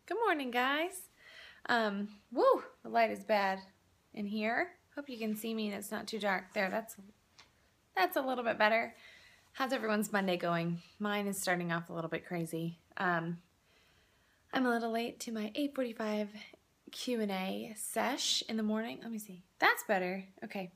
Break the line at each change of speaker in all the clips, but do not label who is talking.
Good morning, guys. Woo, the light is bad in here. Hope you can see me and it's not too dark. There, that's a little bit better. How's everyone's Monday going? Mine is starting off a little bit crazy. I'm a little late to my 8:45 Q&A sesh in the morning. Let me see. That's better. Okay.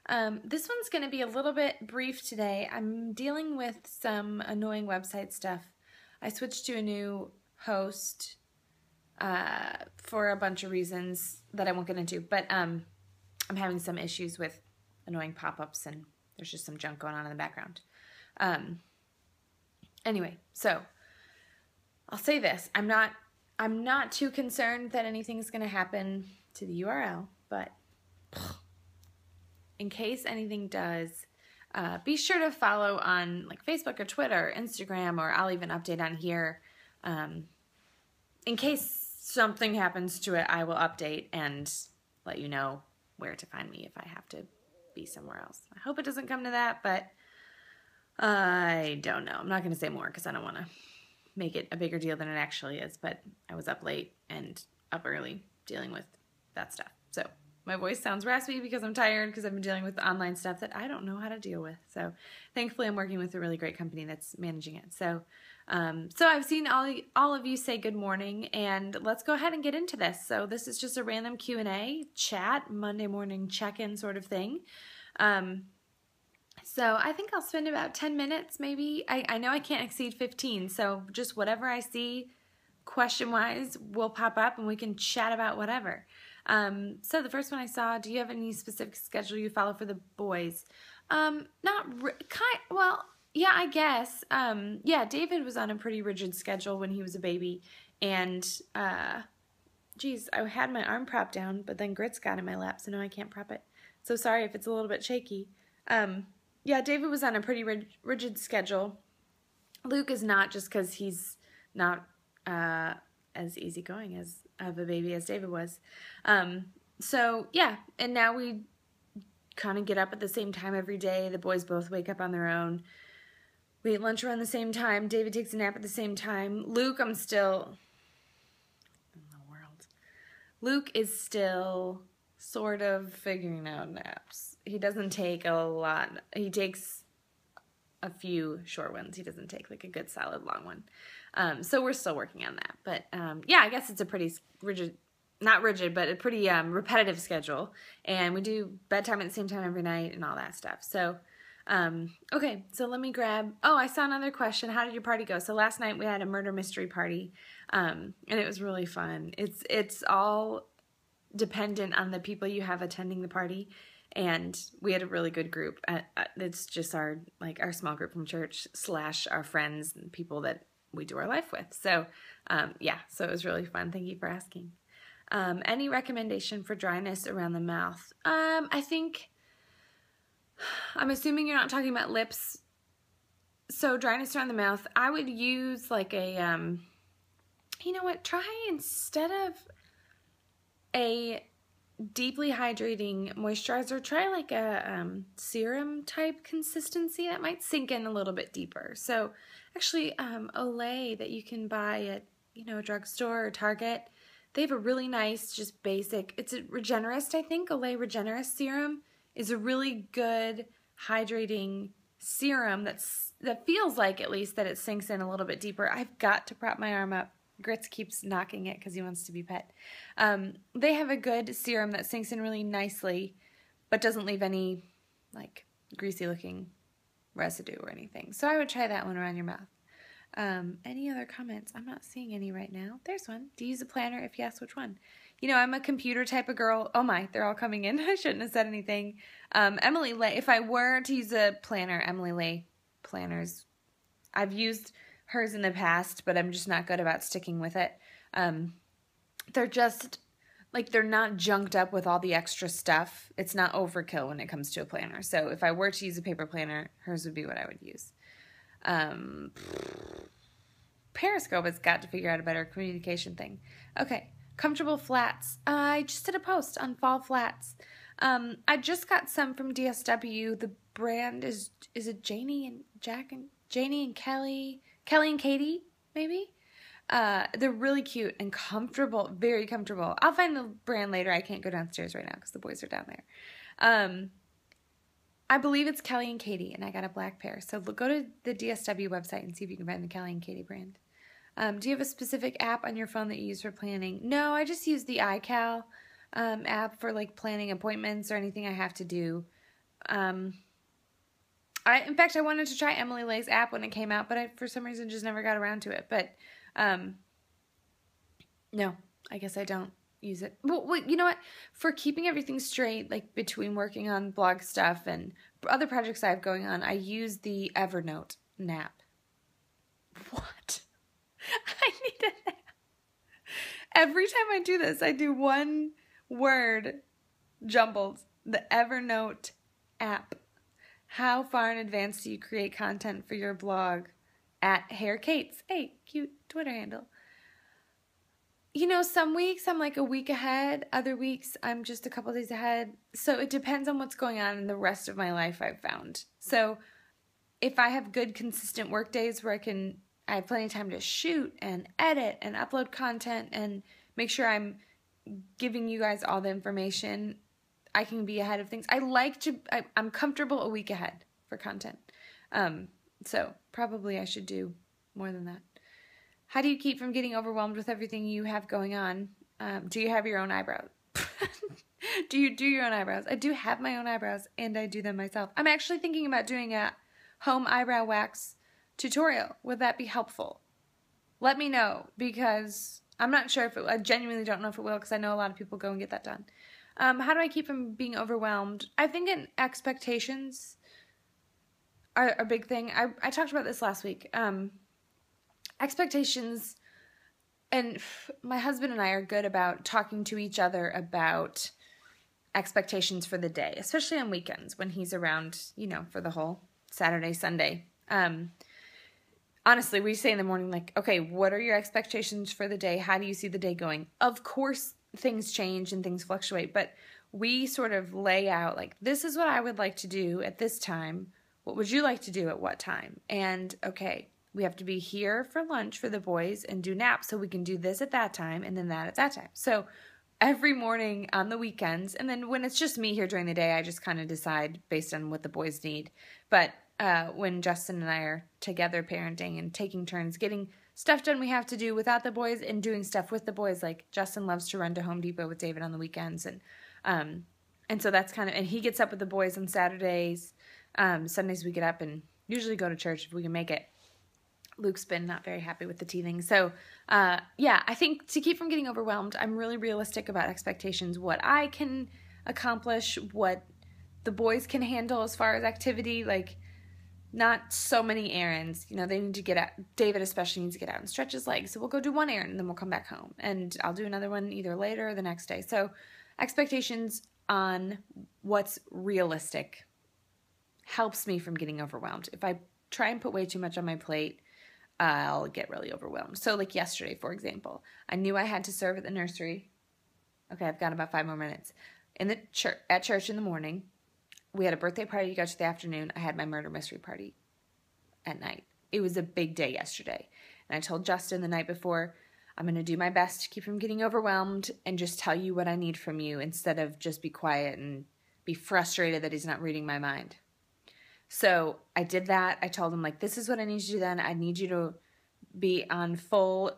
This one's going to be a little bit brief today. I'm dealing with some annoying website stuff. I switched to a new host for a bunch of reasons that I won't get into, but I'm having some issues with annoying pop-ups and there's just some junk going on in the background. Anyway, so I'll say this. I'm not too concerned that anything's going to happen to the URL, but in case anything does, be sure to follow on like Facebook or Twitter, or Instagram, or I'll even update on here. In case something happens to it, I will update and let you know where to find me if I have to be somewhere else. I hope it doesn't come to that, but I don't know. I'm not going to say more because I don't want to make it a bigger deal than it actually is, but I was up late and up early dealing with that stuff. So my voice sounds raspy because I'm tired because I've been dealing with online stuff that I don't know how to deal with. So thankfully I'm working with a really great company that's managing it. So I've seen all of you say good morning, and let's go ahead and get into this. So this is just a random Q&A chat, Monday morning check-in sort of thing. So I think I'll spend about 10 minutes maybe. I know I can't exceed 15, so just whatever I see question-wise will pop up and we can chat about whatever. So the first one I saw, do you have any specific schedule you follow for the boys? Well, yeah, I guess. Yeah, David was on a pretty rigid schedule when he was a baby, and geez, I had my arm propped down, but then Grits got in my lap, so now I can't prop it. So sorry if it's a little bit shaky. Yeah, David was on a pretty rigid schedule. Luke is not, just because he's not as easygoing as of a baby as David was. So yeah, and now we kind of get up at the same time every day. The boys both wake up on their own. We eat lunch around the same time. David takes a nap at the same time. Luke, I'm still in the world. Luke is still sort of figuring out naps. He doesn't take a lot. He takes a few short ones. He doesn't take like a good solid long one. So we're still working on that. But yeah, I guess it's a pretty rigid, not rigid, but a pretty repetitive schedule. And we do bedtime at the same time every night and all that stuff. So okay, so let me grab, oh, I saw another question. How did your party go? So last night we had a murder mystery party, and it was really fun. It's all dependent on the people you have attending the party, and we had a really good group. It's just our small group from church / our friends and people that we do our life with. So yeah, so it was really fun. Thank you for asking. Any recommendation for dryness around the mouth? I'm assuming you're not talking about lips. So dryness around the mouth, I would use like a, you know what, try instead of a deeply hydrating moisturizer, try like a serum type consistency that might sink in a little bit deeper. So actually Olay that you can buy at, a drugstore or Target, they have a really nice, just basic, it's a Regenerist, I think. Olay Regenerist serum is a really good hydrating serum that feels like, at least, that it sinks in a little bit deeper. I've got to prop my arm up. Grits keeps knocking it because he wants to be pet. They have a good serum that sinks in really nicely, but doesn't leave any like greasy looking residue or anything. So I would try that one around your mouth. Any other comments? I'm not seeing any right now. There's one. Do you use a planner? If yes, which one? I'm a computer type of girl. Oh my, they're all coming in. I shouldn't have said anything. Emily Lay, if I were to use a planner, Emily Lay planners, I've used hers in the past, but I'm just not good about sticking with it. They're just, they're not junked up with all the extra stuff. It's not overkill when it comes to a planner. So if I were to use a paper planner, hers would be what I would use. Periscope has got to figure out a better communication thing. Okay. Comfortable flats. I just did a post on fall flats. I just got some from DSW. The brand is it Janie and Kelly and Katie, maybe? They're really cute and comfortable, very comfortable. I'll find the brand later. I can't go downstairs right now because the boys are down there. I believe it's Kelly and Katie, and I got a black pair. So go to the DSW website and see if you can find the Kelly and Katie brand. Do you have a specific app on your phone that you use for planning? No, I just use the iCal app for like planning appointments or anything I have to do. In fact, I wanted to try Emily Lay's app when it came out, but I, for some reason, just never got around to it. But no, I guess I don't use it. Well, you know what? For keeping everything straight, like between working on blog stuff and other projects I have going on, I use the Evernote nap. What? I need a nap. Every time I do this, I do one word jumbled. The Evernote app. How far in advance do you create content for your blog? At HairKates. Hey, cute Twitter handle. You know, some weeks I'm like a week ahead. Other weeks I'm just a couple days ahead. So it depends on what's going on in the rest of my life, I've found. So if I have good, consistent work days where I have plenty of time to shoot and edit and upload content and make sure I'm giving you guys all the information, I can be ahead of things. I'm comfortable a week ahead for content. So probably I should do more than that. How do you keep from getting overwhelmed with everything you have going on? Do you have your own eyebrows? Do you do your own eyebrows? I do have my own eyebrows, and I do them myself. I'm actually thinking about doing a home eyebrow wax tutorial. Would that be helpful? Let me know, because I'm not sure if it will. I genuinely don't know if it will, because I know a lot of people go and get that done. How do I keep from being overwhelmed? I think expectations are a big thing. I talked about this last week. Expectations, and my husband and I are good about talking to each other about expectations for the day, especially on weekends when he's around, you know, for the whole Saturday, Sunday. Honestly, we say in the morning, like, okay, what are your expectations for the day? How do you see the day going? Of course, things change and things fluctuate, but we sort of lay out, like, this is what I would like to do at this time. What would you like to do at what time? And, okay, we have to be here for lunch for the boys and do naps, so we can do this at that time and then that at that time. So every morning on the weekends, and then when it's just me here during the day, I just kind of decide based on what the boys need. But when Justin and I are together parenting and taking turns getting stuff done we have to do without the boys and doing stuff with the boys, like Justin loves to run to Home Depot with David on the weekends, and so that's kind of, and he gets up with the boys on Saturdays. Sundays we get up and usually go to church if we can make it. Luke's been not very happy with the teething. So, yeah, I think to keep from getting overwhelmed, I'm really realistic about expectations, what I can accomplish, what the boys can handle as far as activity, like not so many errands. You know, they need to get out. David especially needs to get out and stretch his legs. So we'll go do one errand and then we'll come back home. And I'll do another one either later or the next day. So expectations on what's realistic helps me from getting overwhelmed. If I try and put way too much on my plate, I'll get really overwhelmed. So like yesterday, for example, I knew I had to serve at the nursery. Okay, I've got about 5 more minutes. At church in the morning, we had a birthday party to go to the afternoon. I had my murder mystery party at night. It was a big day yesterday. And I told Justin the night before, I'm going to do my best to keep him getting overwhelmed and just tell you what I need from you instead of just be quiet and be frustrated that he's not reading my mind. So I did that. I told him, like, this is what I need you to do then. I need you to be on full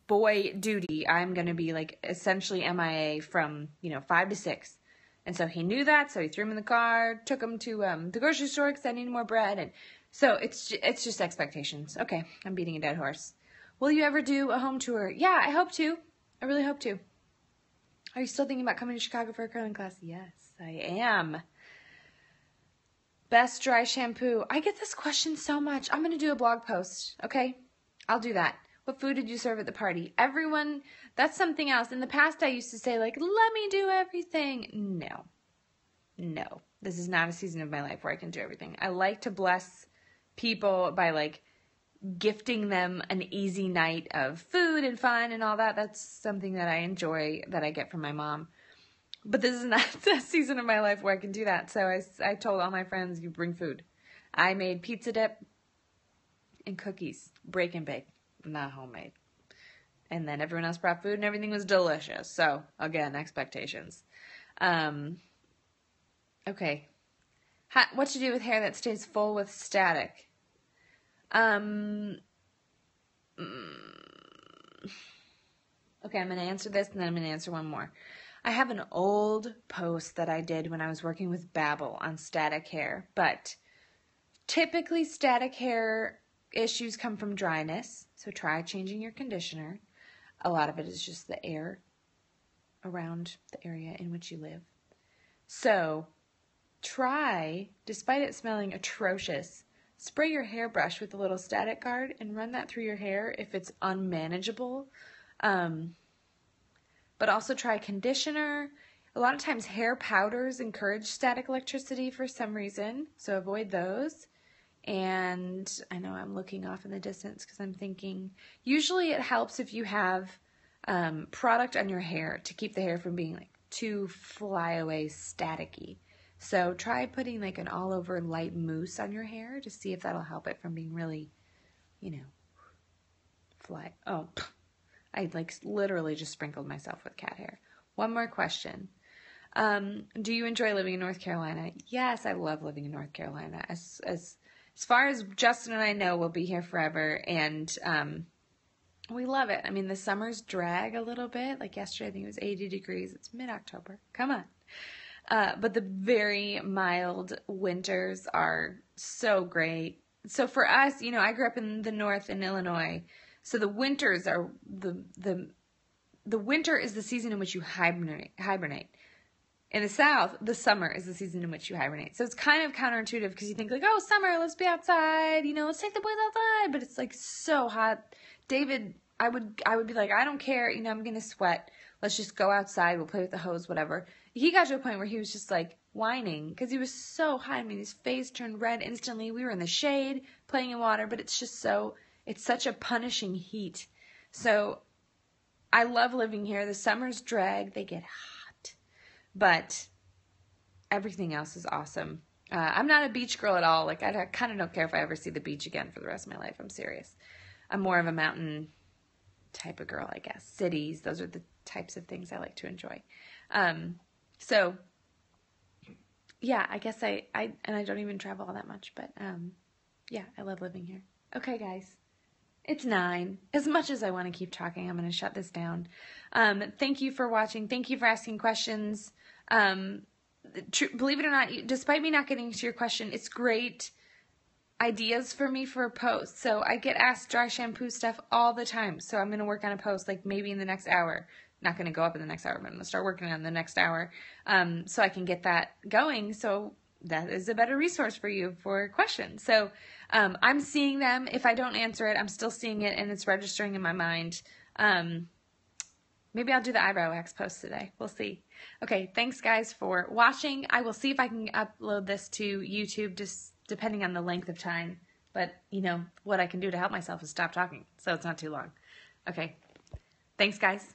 boy duty. I'm going to be, like, essentially MIA from, 5 to 6. And so he knew that, so he threw him in the car, took him to the grocery store because I needed more bread. And so it's just expectations. Okay, I'm beating a dead horse. Will you ever do a home tour? Yeah, I hope to. I really hope to. Are you still thinking about coming to Chicago for a curling class? Yes, I am. Best dry shampoo. I get this question so much. I'm going to do a blog post, okay? I'll do that. What food did you serve at the party? Everyone, that's something else. In the past, I used to say, like, let me do everything. No. This is not a season of my life where I can do everything. I like to bless people by, like, gifting them an easy night of food and fun and all that. That's something that I enjoy that I get from my mom. But this is not a season of my life where I can do that. So I told all my friends, you bring food. I made pizza dip and cookies, break and bake, not homemade. And then everyone else brought food and everything was delicious. So, again, expectations. Okay. What to do with hair that stays full with static? Okay, I'm going to answer this and then I'm going to answer one more. I have an old post that I did when I was working with Babbel on static hair, but typically static hair issues come from dryness, so try changing your conditioner. A lot of it is just the air around the area in which you live. So try, despite it smelling atrocious, spray your hairbrush with a little static guard and run that through your hair if it's unmanageable. But also try conditioner. A lot of times hair powders encourage static electricity for some reason, so avoid those. And I know I'm looking off in the distance because I'm thinking, usually it helps if you have product on your hair to keep the hair from being like too flyaway staticky. So try putting like an all over light mousse on your hair to see if that'll help it from being really, fly. Oh, I like literally just sprinkled myself with cat hair. One more question. Do you enjoy living in North Carolina? Yes, I love living in North Carolina. As far as Justin and I know, we'll be here forever, and we love it. I mean, the summers drag a little bit. Like yesterday, I think it was 80 degrees. It's mid-October. Come on. But the very mild winters are so great. So for us, I grew up in the north in Illinois. So the winters are the winter is the season in which you hibernate. In the south, the summer is the season in which you hibernate. So it's kind of counterintuitive because you think like, oh, summer, let's be outside, let's take the boys outside. But it's like so hot. David, I would be like, I don't care, I'm going to sweat. Let's just go outside. We'll play with the hose, whatever. He got to a point where he was just like whining because he was so hot. I mean, his face turned red instantly. We were in the shade playing in water, but it's such a punishing heat. So I love living here. The summers drag. They get hot. But everything else is awesome. I'm not a beach girl at all. Like, I kind of don't care if I ever see the beach again for the rest of my life. I'm serious. I'm more of a mountain type of girl, I guess. Cities, those are the types of things I like to enjoy. So, yeah, I guess I don't even travel all that much. But, yeah, I love living here. Okay, guys. It's 9. As much as I want to keep talking, I'm going to shut this down. Thank you for watching. Thank you for asking questions. Believe it or not, despite me not getting to your question, it's great ideas for me for a post. So I get asked dry shampoo stuff all the time. So I'm going to work on a post like maybe in the next hour. Not going to go up in the next hour, but I'm going to start working on the next hour so I can get that going. So that is a better resource for you for questions. So I'm seeing them. If I don't answer it, I'm still seeing it and it's registering in my mind. Maybe I'll do the eyebrow wax post today. We'll see. Okay, thanks guys for watching. I will see if I can upload this to YouTube just depending on the length of time. But, what I can do to help myself is stop talking so it's not too long. Okay, thanks guys.